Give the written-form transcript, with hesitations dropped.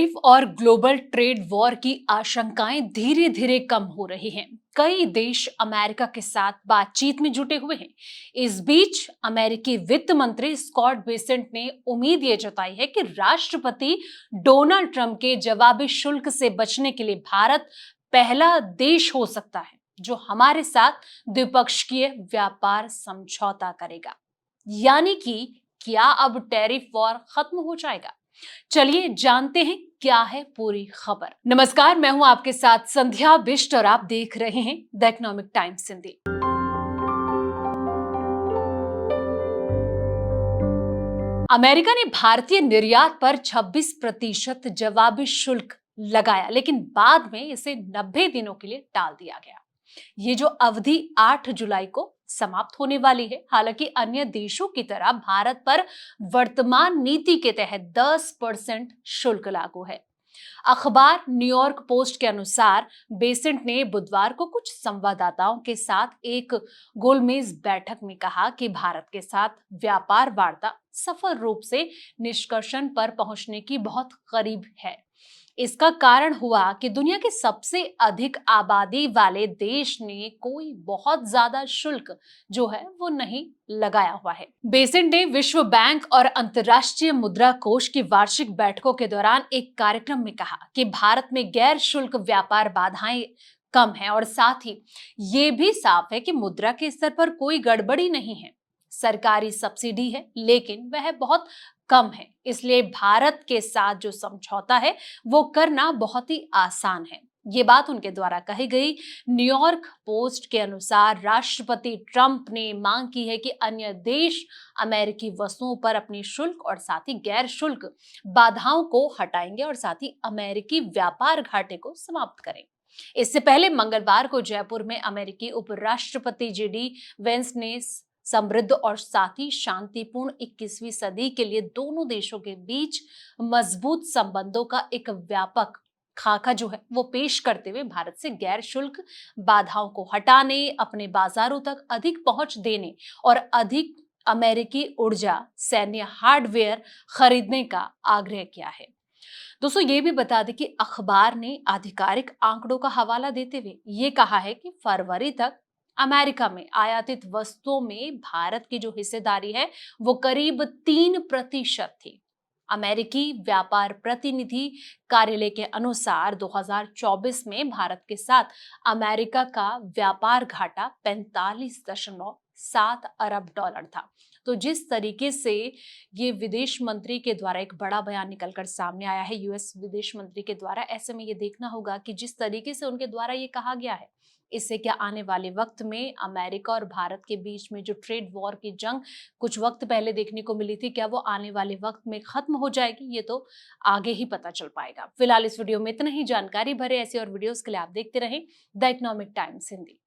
Tariff और global trade war की आशंकाएं धीरे धीरे कम हो रही हैं। कई देश अमेरिका के साथ बातचीत में जुटे हुए हैं। इस बीच अमेरिकी वित्त मंत्री स्कॉट बेसेंट ने उम्मीद ये जताई है कि राष्ट्रपति डोनाल्ड ट्रंप के जवाबी शुल्क से बचने के लिए भारत पहला देश हो सकता है जो हमारे साथ द्विपक्षीय व्यापार समझौता करेगा। यानी कि क्या अब टैरिफ वॉर खत्म हो जाएगा? चलिए जानते हैं क्या है पूरी खबर। नमस्कार, मैं हूं आपके साथ संध्या बिष्ट और आप देख रहे हैं the economic times Hindi. America ने भारतीय निर्यात पर 26% जवाबी शुल्क लगाया, लेकिन बाद में इसे 90 दिनों के लिए टाल दिया गया। ये जो अवधि 8 जुलाई को समाप्त होने वाली है। हालांकि अन्य देशों की तरह भारत पर वर्तमान नीति के तहत 10% शुल्क लागू है। अखबार न्यूयॉर्क पोस्ट के अनुसार बेसेंट ने बुधवार को कुछ संवाददाताओं के साथ एक गोलमेज बैठक में कहा कि भारत के साथ व्यापार वार्ता सफल रूप से निष्कर्षण पर पहुंचने की बहुत करीब है। इसका कारण हुआ कि दुनिया के सबसे अधिक आबादी वाले देश ने कोई बहुत ज्यादा शुल्क जो है वो नहीं लगाया हुआ है। बेसेंट ने विश्व बैंक और अंतर्राष्ट्रीय मुद्रा कोष की वार्षिक बैठकों के दौरान एक कार्यक्रम में कहा कि भारत में गैर शुल्क व्यापार बाधाएं कम है और साथ ही ये भी साफ है कि मुद्रा के स्तर पर कोई गड़बड़ी नहीं है। सरकारी सब्सिडी है लेकिन वह बहुत कम है, इसलिए भारत के साथ जो समझौता है वो करना बहुत ही आसान है। ये बात उनके द्वारा कही गई। न्यूयॉर्क पोस्ट के अनुसार राष्ट्रपति ट्रंप ने मांग की है कि अन्य देश अमेरिकी वस्तुओं पर अपनी शुल्क और साथ ही गैर शुल्क बाधाओं को हटाएंगे और साथ ही अमेरिकी व्यापार घाटे को समाप्त करें। इससे पहले मंगलवार को जयपुर में अमेरिकी उपराष्ट्रपति जेडी वेंस ने समृद्ध और साथ ही शांतिपूर्ण 21वीं सदी के लिए दोनों देशों के बीच मजबूत संबंधों का एक व्यापक खाका जो है वो पेश करते हुए भारत से गैर शुल्क बाधाओं को हटाने, अपने बाजारों तक अधिक पहुंच देने और अधिक अमेरिकी ऊर्जा सैन्य हार्डवेयर खरीदने का आग्रह किया है। दोस्तों ये भी बता दें कि अखबार ने आधिकारिक आंकड़ों का हवाला देते हुए ये कहा है कि फरवरी तक अमेरिका में आयातित वस्तुओं में भारत की जो हिस्सेदारी है वो करीब 3% थी। अमेरिकी व्यापार प्रतिनिधि कार्यालय के अनुसार 2024 में भारत के साथ अमेरिका का व्यापार घाटा 45.7 अरब डॉलर था। तो जिस तरीके से ये विदेश मंत्री के द्वारा एक बड़ा बयान निकलकर सामने आया है यूएस विदेश मंत्री के द्वारा, ऐसे में ये देखना होगा कि जिस तरीके से उनके द्वारा ये कहा गया है, इससे क्या आने वाले वक्त में अमेरिका और भारत के बीच में जो ट्रेड वॉर की जंग कुछ वक्त पहले देखने को मिली थी, क्या वो आने वाले वक्त में खत्म हो जाएगी? ये तो आगे ही पता चल पाएगा। फिलहाल इस वीडियो में इतना ही। जानकारी भरे ऐसे और वीडियोस के लिए आप देखते रहें द इकोनॉमिक टाइम्स हिंदी।